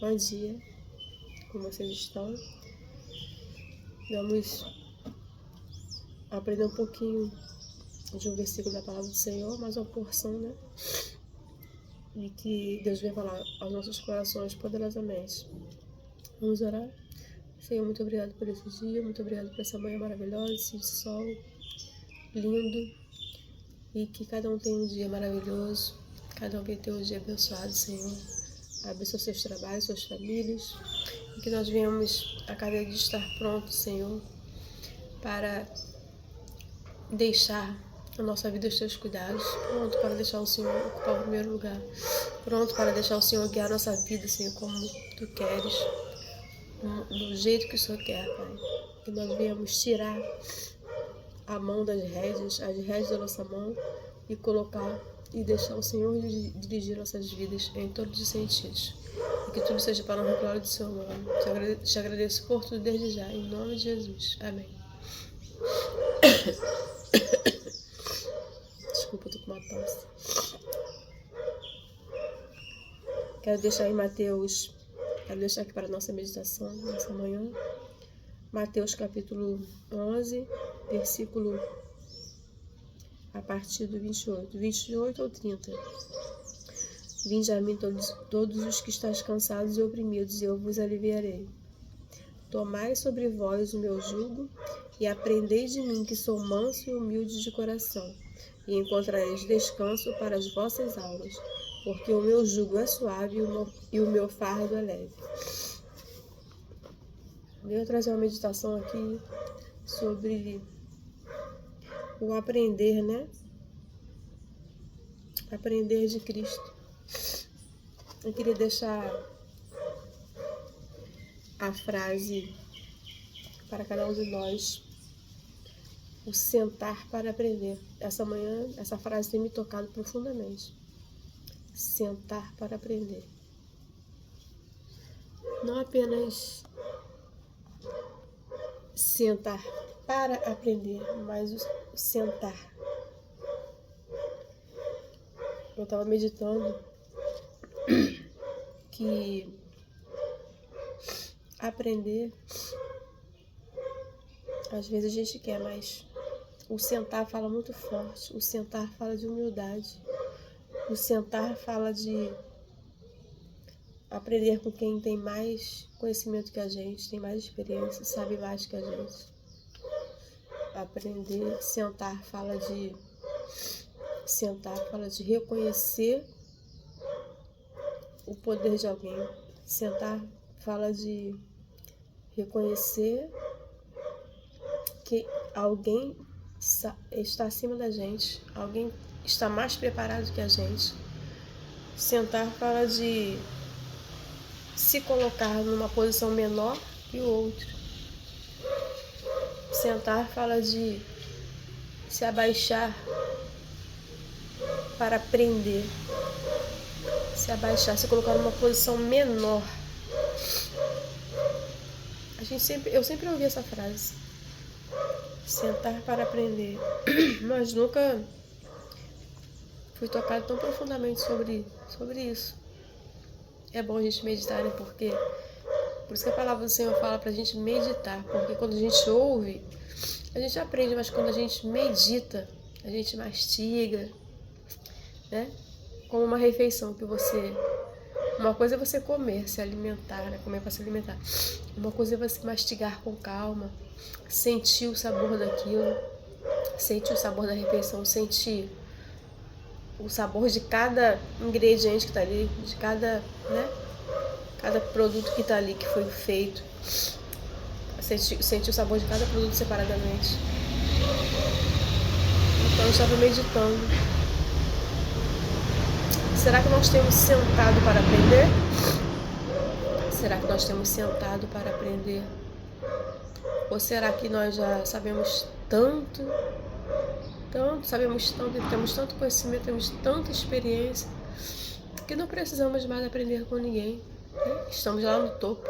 Bom dia, como vocês estão? Vamos aprender um pouquinho de um versículo da palavra do Senhor, mais uma porção, né? E que Deus venha falar aos nossos corações poderosamente. Vamos orar? Senhor, muito obrigado por esse dia, muito obrigado por essa manhã maravilhosa, esse sol lindo, e que cada um tenha um dia maravilhoso, cada um venha ter um dia abençoado, Senhor. Abençoe seus trabalhos, suas famílias, e que nós venhamos a cada dia estar prontos, Senhor, para deixar a nossa vida aos teus cuidados, pronto para deixar o Senhor ocupar o primeiro lugar, pronto para deixar o Senhor guiar a nossa vida, Senhor, como Tu queres, do jeito que o Senhor quer, Pai. Que nós venhamos tirar a mão das rédeas, as rédeas da nossa mão, e colocar e deixar o Senhor dirigir nossas vidas em todos os sentidos. E que tudo seja para a honra e glória do Seu nome. Te agradeço por tudo desde já, em nome de Jesus. Amém. Desculpa, eu tô com uma tosse. Quero deixar aqui para a nossa meditação, nessa manhã, Mateus capítulo 11, versículo a partir do 28 ou 30. Vinde a mim todos os que estáis cansados e oprimidos, e eu vos aliviarei. Tomai sobre vós o meu jugo, e aprendei de mim, que sou manso e humilde de coração, e encontrareis descanso para as vossas almas, porque o meu jugo é suave e o meu fardo é leve. Eu vou trazer uma meditação aqui sobre o aprender, né? Aprender de Cristo. Eu queria deixar a frase para cada um de nós: o sentar para aprender. Essa manhã, essa frase tem me tocado profundamente. Sentar para aprender. Não apenas sentar para aprender, mas o sentar. Eu estava meditando que aprender, às vezes a gente quer, mas o sentar fala muito forte. O sentar fala de humildade. O sentar fala de aprender com quem tem mais conhecimento que a gente, tem mais experiência, sabe mais que a gente. Aprender, sentar fala de reconhecer o poder de alguém. Sentar fala de reconhecer que alguém está acima da gente, alguém está mais preparado que a gente. Sentar fala de se colocar numa posição menor que o outro. Sentar fala de se abaixar para aprender. Se abaixar, se colocar numa posição menor. Eu sempre ouvi essa frase. Sentar para aprender. Mas nunca fui tocado tão profundamente sobre isso. É bom a gente meditar, né? Porque por isso que a palavra do Senhor fala pra gente meditar. Porque quando a gente ouve, a gente aprende, mas quando a gente medita, a gente mastiga, né? Como uma refeição que você... Uma coisa é você comer, se alimentar, né? Comer para se alimentar. Uma coisa é você mastigar com calma, sentir o sabor daquilo, sentir o sabor da refeição, sentir o sabor de cada ingrediente que está ali, de cada, né? Cada produto que está ali, que foi feito. Sentir o sabor de cada produto separadamente. Então eu estava meditando. Será que nós temos sentado para aprender? Será que nós temos sentado para aprender? Ou será que nós já sabemos tanto, sabemos tanto, temos tanto conhecimento, temos tanta experiência, que não precisamos mais aprender com ninguém, né? Estamos lá no topo.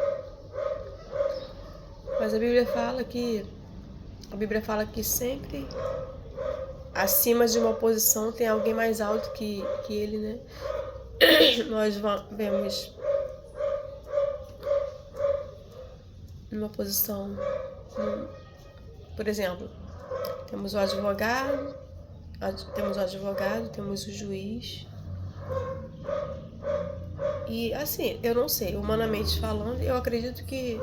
Mas a Bíblia fala que sempre acima de uma posição tem alguém mais alto que ele, né? Nós vemos numa posição, por exemplo, temos o advogado, temos o juiz. E assim, eu não sei, humanamente falando, eu acredito que,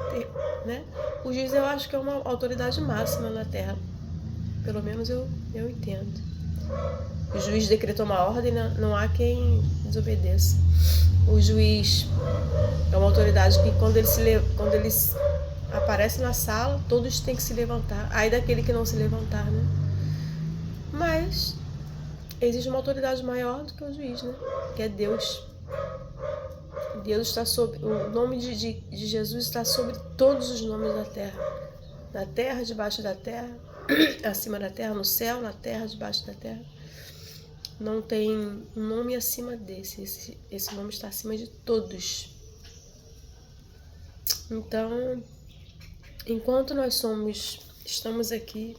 né, o juiz eu acho que é uma autoridade máxima na Terra. Pelo menos eu entendo. O juiz decretou uma ordem, não há quem desobedeça. O juiz é uma autoridade que quando ele aparece na sala, todos têm que se levantar. Aí daquele que não se levantar, né? Mas existe uma autoridade maior do que o juiz, né? Que é Deus. Deus está sobre, o nome de Jesus está sobre todos os nomes da terra. Na terra, debaixo da terra, acima da terra, no céu, na terra, debaixo da terra. Não tem um nome acima desse. Esse nome está acima de todos. Então, enquanto nós estamos aqui,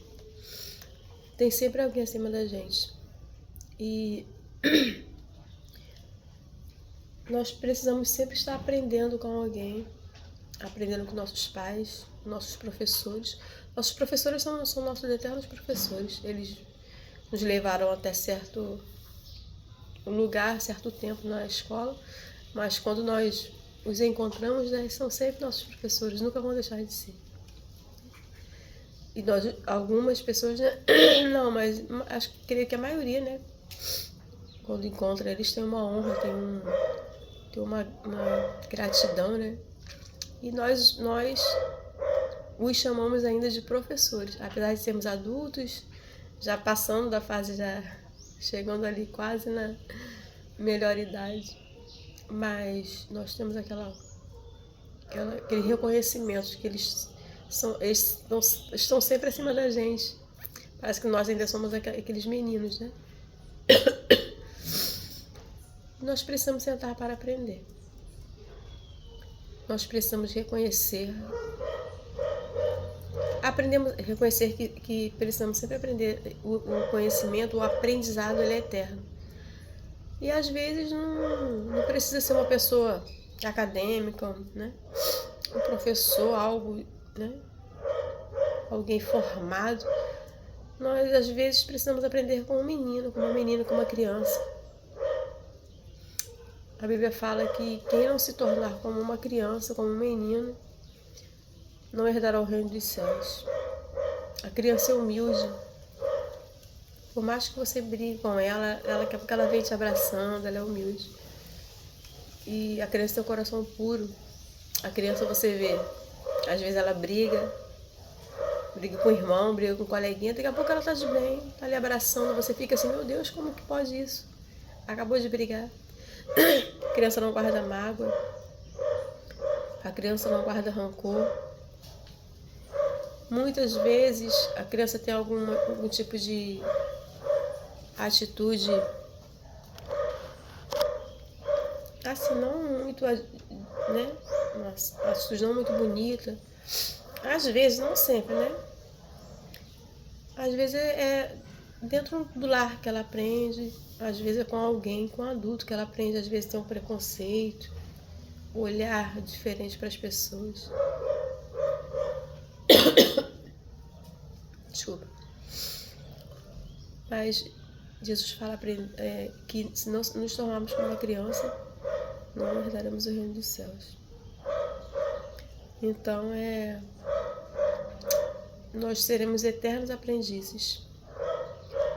tem sempre alguém acima da gente. E nós precisamos sempre estar aprendendo com alguém, aprendendo com nossos pais, nossos professores. Nossos professores são nossos eternos professores. Eles nos levaram até certo lugar, certo tempo na escola, mas quando nós os encontramos, né, são sempre nossos professores, nunca vão deixar de ser. E algumas pessoas, né, não, mas creio que a maioria, né, quando encontra eles tem uma honra, tem uma gratidão, né? E nós os chamamos ainda de professores, apesar de sermos adultos, já passando da fase, já chegando ali quase na melhor idade, mas nós temos aquele reconhecimento de que eles estão sempre acima da gente. Parece que nós ainda somos aqueles meninos, né? Nós precisamos sentar para aprender. Nós precisamos reconhecer que precisamos sempre aprender. O conhecimento, o aprendizado, ele é eterno. E às vezes não precisa ser uma pessoa acadêmica, né? Um professor, algo, né? Alguém formado. Nós às vezes precisamos aprender com um menino, com uma menina, com uma criança. A Bíblia fala que quem não se tornar como uma criança, como um menino, não herdará o reino dos céus. A criança é humilde. Por mais que você brigue com ela daqui a pouco ela vem te abraçando, ela é humilde. E a criança tem um coração puro. A criança você vê, às vezes ela briga com o irmão, briga com o coleguinha, daqui a pouco ela tá de bem, tá ali abraçando, você fica assim, meu Deus, como que pode isso? Acabou de brigar. A criança não guarda mágoa, a criança não guarda rancor. Muitas vezes a criança tem algum tipo de atitude assim, não muito, né? Uma atitude não muito bonita. Às vezes, não sempre, né? Às vezes é dentro do lar que ela aprende, às vezes é com alguém, com um adulto que ela aprende, às vezes tem um preconceito, um olhar diferente para as pessoas. Desculpa. Mas Jesus fala que se não nos tornarmos como uma criança, não herdaremos o reino dos céus. Então nós seremos eternos aprendizes.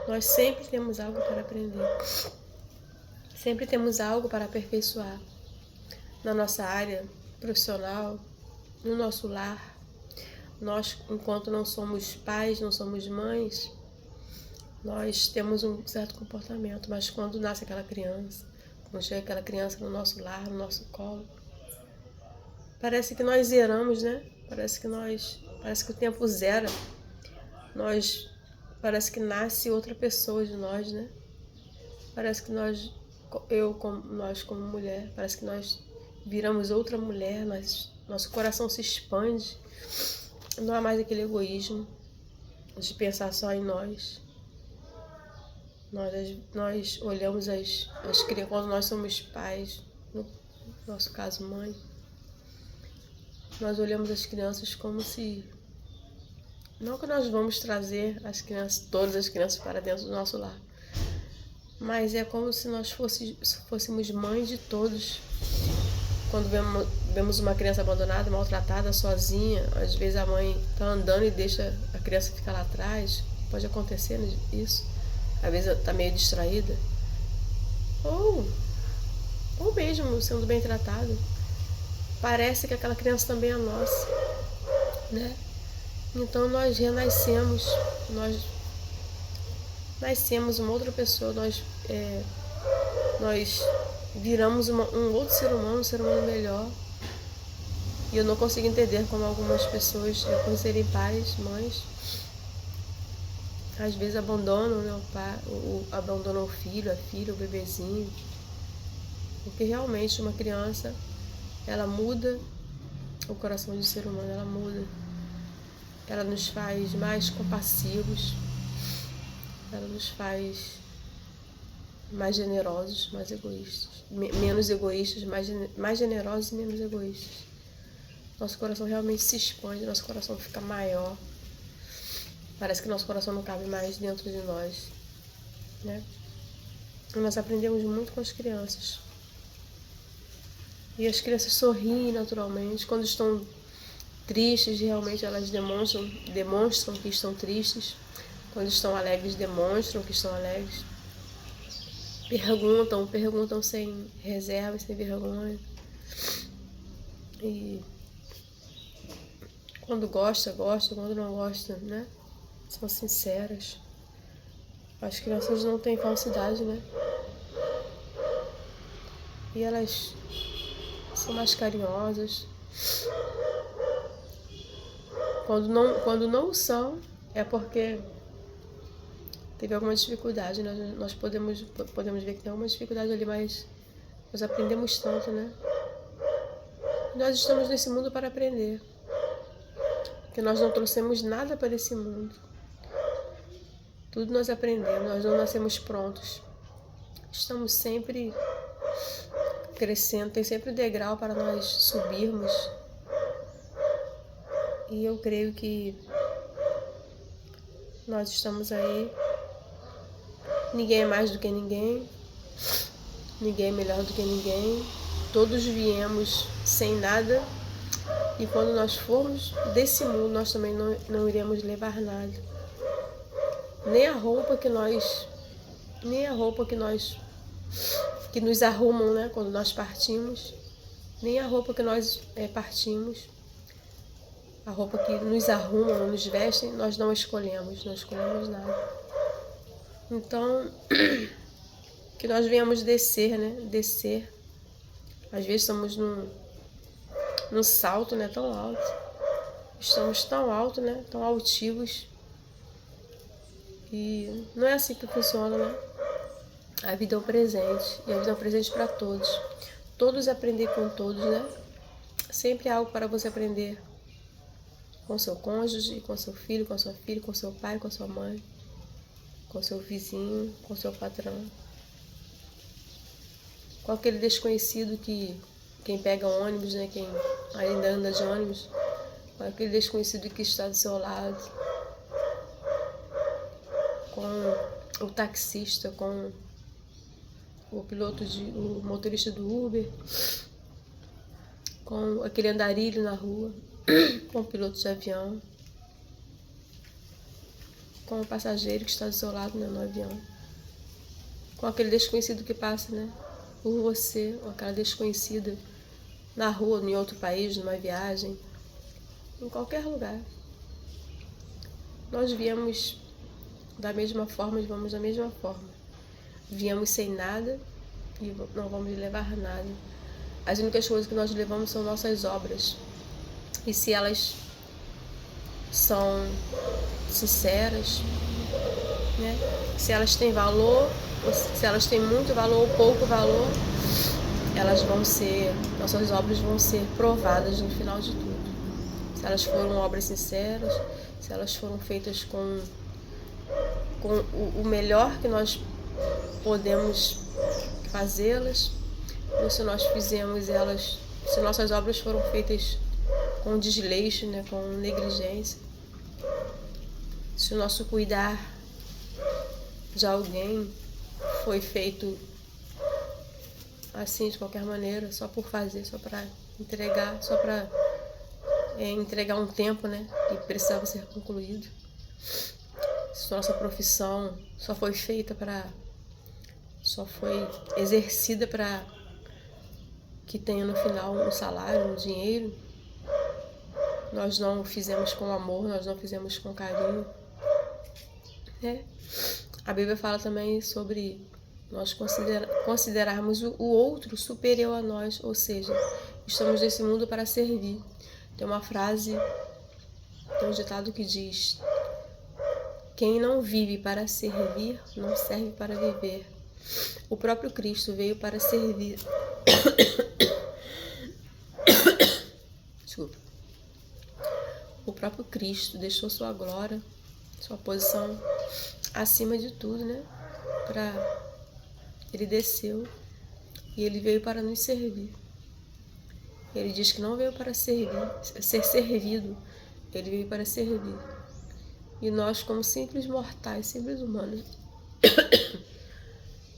Nós sempre temos algo para aprender. Sempre temos algo para aperfeiçoar na nossa área profissional, no nosso lar. Nós, enquanto não somos pais, não somos mães, nós temos um certo comportamento, mas quando nasce aquela criança, quando chega aquela criança no nosso lar, no nosso colo, parece que nós zeramos, né? Parece que o tempo zera. Parece que nasce outra pessoa de nós, né? Parece que nós como mulher, parece que nós viramos outra mulher, nosso coração se expande. Não há mais aquele egoísmo de pensar só em nós. Nós olhamos as crianças quando nós somos pais, no nosso caso mãe. nós olhamos as crianças como se... Não que nós vamos trazer as crianças, todas as crianças para dentro do nosso lar, mas é como se nós fôssemos mães de todos. Quando vemos uma criança abandonada, maltratada, sozinha, às vezes a mãe está andando e deixa a criança ficar lá atrás. Pode acontecer isso. Às vezes está meio distraída. Ou mesmo sendo bem tratado. Parece que aquela criança também é nossa, né? Então nós renascemos, nós nascemos uma outra pessoa, nós viramos um outro ser humano, um ser humano melhor. E eu não consigo entender como algumas pessoas, depois de serem pais, mães, às vezes abandonam, né, abandonam o filho, a filha, o bebezinho. Porque realmente uma criança, ela muda o coração do ser humano, ela muda. Ela nos faz mais compassivos, ela nos faz mais generosos, mais egoístas, menos egoístas, mais generosos e menos egoístas. Nosso coração realmente se expande, nosso coração fica maior. Parece que nosso coração não cabe mais dentro de nós, né? E nós aprendemos muito com as crianças. E as crianças sorriem naturalmente. Quando estão tristes, realmente elas demonstram que estão tristes. Quando estão alegres, demonstram que estão alegres. Perguntam sem reserva, sem vergonha. E quando gosta, quando não gosta, né? São sinceras. As crianças não têm falsidade, né? E elas são mais carinhosas. Quando não são, é porque teve alguma dificuldade, né? Nós podemos ver que tem alguma dificuldade ali, mas nós aprendemos tanto, né? Nós estamos nesse mundo para aprender. Porque nós não trouxemos nada para esse mundo. Tudo nós aprendemos, nós não nascemos prontos. Estamos sempre crescendo, tem sempre degrau para nós subirmos. E eu creio que nós estamos aí. Ninguém é mais do que ninguém. Ninguém é melhor do que ninguém. Todos viemos sem nada. E quando nós formos desse mundo, nós também não iremos levar nada. Nem a roupa que nos arrumam, né? Quando nós partimos. Nem a roupa que nós partimos. A roupa que nos arrumam, nos vestem, nós não escolhemos nada. Então, que nós venhamos descer, né? Descer. Às vezes estamos num salto, né? Tão alto. Estamos tão alto, né? Tão altivos. E não é assim que funciona, né? A vida é um presente. E a vida é um presente para todos. Todos aprender com todos, né? Sempre há algo para você aprender. Com seu cônjuge, com seu filho, com sua filha, com seu pai, com sua mãe, com seu vizinho, com seu patrão. Com aquele desconhecido quem pega ônibus, né? Quem ainda anda de ônibus, com aquele desconhecido que está do seu lado, com o taxista, com o motorista do Uber, com aquele andarilho na rua, com o piloto de avião, com o passageiro que está do seu lado, né, no avião, com aquele desconhecido que passa, né, por você, ou aquela desconhecida na rua, em outro país, numa viagem, em qualquer lugar. Nós viemos da mesma forma e vamos da mesma forma. Viemos sem nada e não vamos levar nada. As únicas coisas que nós levamos são nossas obras. E se elas são sinceras, né? Se elas têm valor, se elas têm muito valor ou pouco valor, nossas obras vão ser provadas no final de tudo. Se elas foram obras sinceras, se elas foram feitas com o melhor que nós podemos fazê-las, ou se nós fizemos elas, se nossas obras foram feitas com desleixo, né, com negligência. Se o nosso cuidar de alguém foi feito assim, de qualquer maneira, só por fazer, só para entregar, só para entregar um tempo, né, que precisava ser concluído. Se nossa profissão só foi exercida para que tenha no final um salário, um dinheiro, nós não fizemos com amor, nós não fizemos com carinho, né? A Bíblia fala também sobre nós considerarmos o outro superior a nós, ou seja, estamos nesse mundo para servir. Tem uma frase, tem um ditado que diz: quem não vive para servir, não serve para viver. O próprio Cristo veio para servir. Desculpa. O próprio Cristo deixou sua glória, sua posição acima de tudo, né? Ele desceu e ele veio para nos servir. Ele diz que não veio para ser servido, ele veio para servir. E nós, como simples mortais, simples humanos,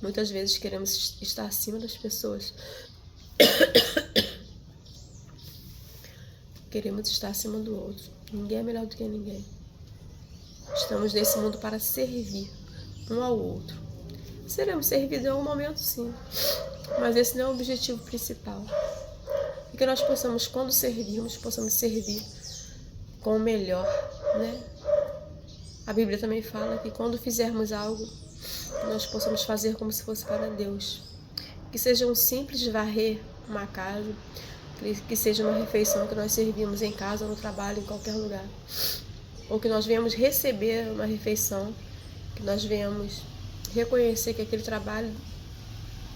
muitas vezes queremos estar acima das pessoas. Queremos estar acima do outro. Ninguém é melhor do que ninguém. Estamos nesse mundo para servir um ao outro. Seremos servidos em algum momento, sim, mas esse não é o objetivo principal. E que nós possamos, quando servirmos, possamos servir com o melhor, né? A Bíblia também fala que quando fizermos algo, nós possamos fazer como se fosse para Deus. Que seja um simples varrer uma casa, que seja uma refeição que nós servimos em casa, no trabalho, em qualquer lugar. Ou que nós venhamos receber uma refeição, que nós venhamos reconhecer que aquele trabalho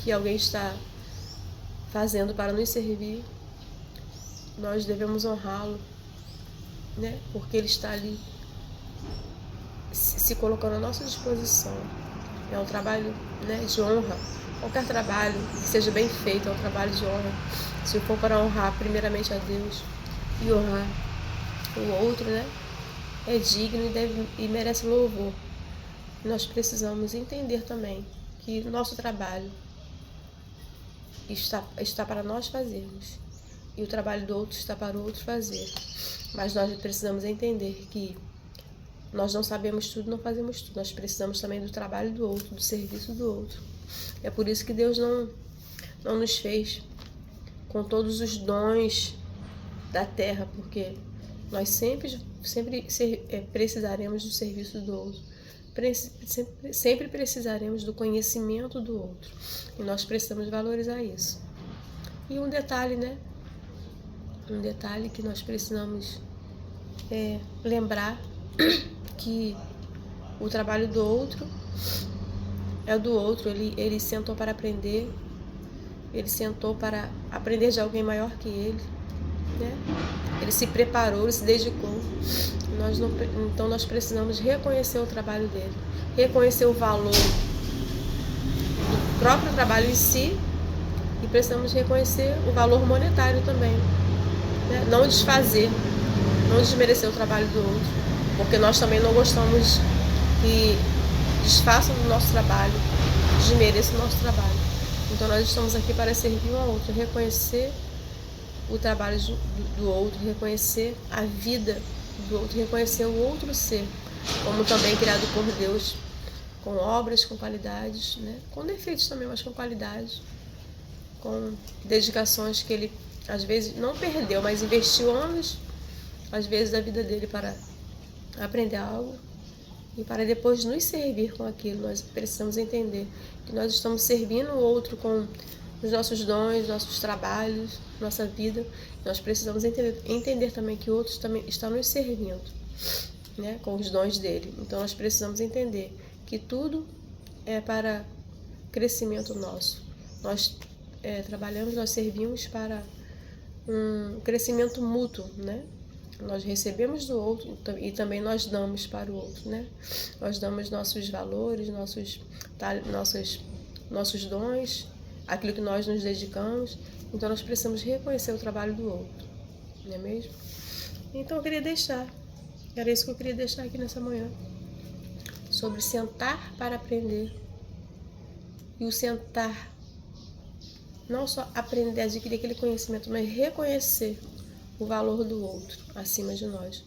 que alguém está fazendo para nos servir, nós devemos honrá-lo, né? Porque ele está ali se colocando à nossa disposição. É um trabalho, né, de honra. Qualquer trabalho que seja bem feito é um trabalho de honra. Se for para honrar primeiramente a Deus e honrar o outro, né, é digno e merece louvor. Nós precisamos entender também que nosso trabalho está para nós fazermos e o trabalho do outro está para o outro fazer. Mas nós precisamos entender que nós não sabemos tudo, não fazemos tudo. Nós precisamos também do trabalho do outro, do serviço do outro. É por isso que Deus não nos fez com todos os dons da terra, porque nós sempre precisaremos do serviço do outro. Sempre precisaremos do conhecimento do outro. E nós precisamos valorizar isso. E um detalhe, né? Um detalhe que nós precisamos lembrar que o trabalho do outro é do outro. Ele sentou para aprender. Ele sentou para aprender de alguém maior que ele, né? Ele se preparou, ele se dedicou. Então nós precisamos reconhecer o trabalho dele, reconhecer o valor do próprio trabalho em si e precisamos reconhecer o valor monetário também, né? Não desfazer, não desmerecer o trabalho do outro, porque nós também não gostamos que desfaçam do nosso trabalho, desmereçam o nosso trabalho. Então nós estamos aqui para servir um ao outro, reconhecer o trabalho do outro, reconhecer a vida do outro, reconhecer o outro ser, como também criado por Deus, com obras, com qualidades, né? Com defeitos também, mas com qualidades, com dedicações que ele às vezes não perdeu, mas investiu anos, às vezes, da vida dele para aprender algo e para depois nos servir com aquilo. Nós precisamos entender que nós estamos servindo o outro com os nossos dons, nossos trabalhos, nossa vida. Nós precisamos entender também que o outro também está nos servindo, né, com os dons dele. Então nós precisamos entender que tudo é para crescimento nosso. Nós trabalhamos, nós servimos para um crescimento mútuo, né? Nós recebemos do outro e também nós damos para o outro, né? Nós damos nossos valores, nossos dons, aquilo que nós nos dedicamos. Então nós precisamos reconhecer o trabalho do outro, não é mesmo? Então eu queria deixar, era isso que eu queria deixar aqui nessa manhã, sobre sentar para aprender. E o sentar, não só aprender a adquirir aquele conhecimento, mas reconhecer o valor do outro acima de nós.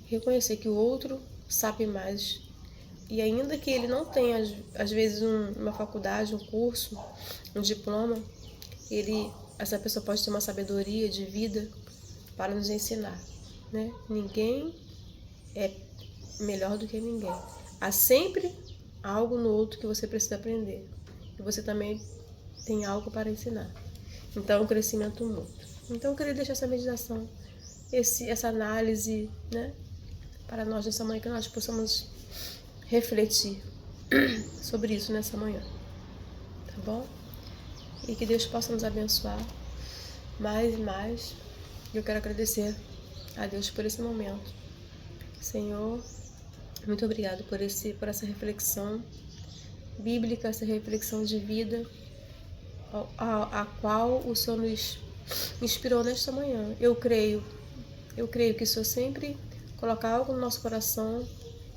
Reconhecer que o outro sabe mais. E ainda que ele não tenha, às vezes, uma faculdade, um curso, um diploma, essa pessoa pode ter uma sabedoria de vida para nos ensinar, né? Ninguém é melhor do que ninguém. Há sempre algo no outro que você precisa aprender. E você também tem algo para ensinar. Então, o crescimento mútuo. Então, eu queria deixar essa meditação, essa análise, né, para nós nessa manhã, que nós possamos refletir sobre isso nessa manhã. Tá bom? E que Deus possa nos abençoar mais e mais. Eu quero agradecer a Deus por esse momento. Senhor, muito obrigado por essa reflexão bíblica, essa reflexão de vida, a qual o Senhor nos inspirou nesta manhã. Eu creio que o Senhor sempre coloca algo no nosso coração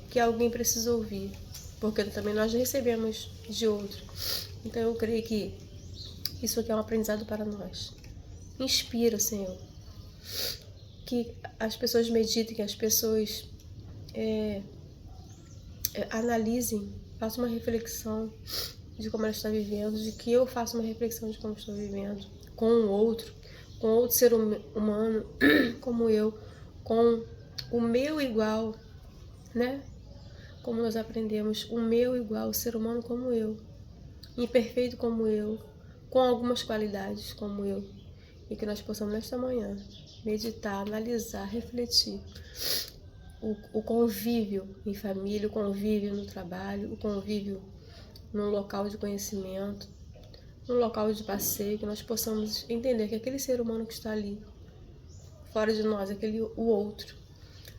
que alguém precisa ouvir, porque também nós recebemos de outro. Então eu creio que isso aqui é um aprendizado para nós. Inspira, Senhor, que as pessoas meditem, que as pessoas analisem, façam uma reflexão de como ela está vivendo, de que eu faça uma reflexão de como estou vivendo com outro ser humano como eu, com o meu igual, né? Como nós aprendemos, o meu igual, o ser humano como eu, imperfeito como eu, com algumas qualidades como eu, e que nós possamos nesta manhã meditar, analisar, refletir o convívio em família, o convívio no trabalho, o convívio num local de conhecimento, num local de passeio, que nós possamos entender que aquele ser humano que está ali, fora de nós, o outro,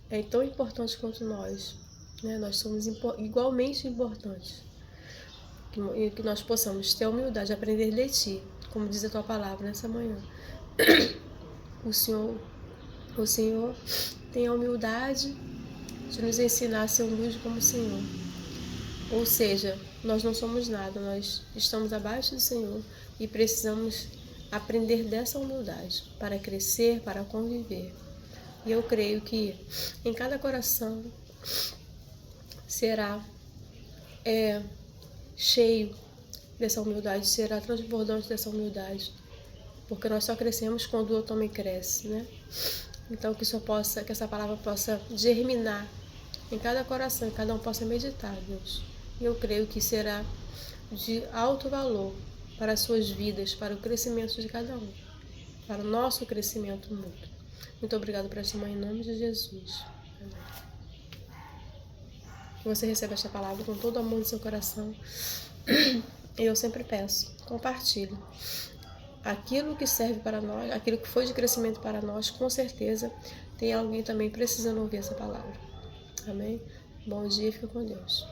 é tão importante quanto nós, né? Nós somos igualmente importantes. Que nós possamos ter a humildade de aprender de Ti, como diz a Tua palavra nessa manhã. O Senhor tem a humildade de nos ensinar a ser humilde como o Senhor. Ou seja, nós não somos nada, nós estamos abaixo do Senhor e precisamos aprender dessa humildade para crescer, para conviver. E eu creio que em cada coração será cheio dessa humildade, será transbordante dessa humildade, porque nós só crescemos quando o outro também cresce, né? Então que essa palavra possa germinar em cada coração, e cada um possa meditar, Deus. E eu creio que será de alto valor para as suas vidas, para o crescimento de cada um, para o nosso crescimento mútuo. Muito obrigado por esta manhã, em nome de Jesus. Amém. Que você receba esta palavra com todo o amor no seu coração. E eu sempre peço, compartilhe. Aquilo que serve para nós, aquilo que foi de crescimento para nós, com certeza tem alguém também precisando ouvir essa palavra. Amém? Bom dia e fica com Deus.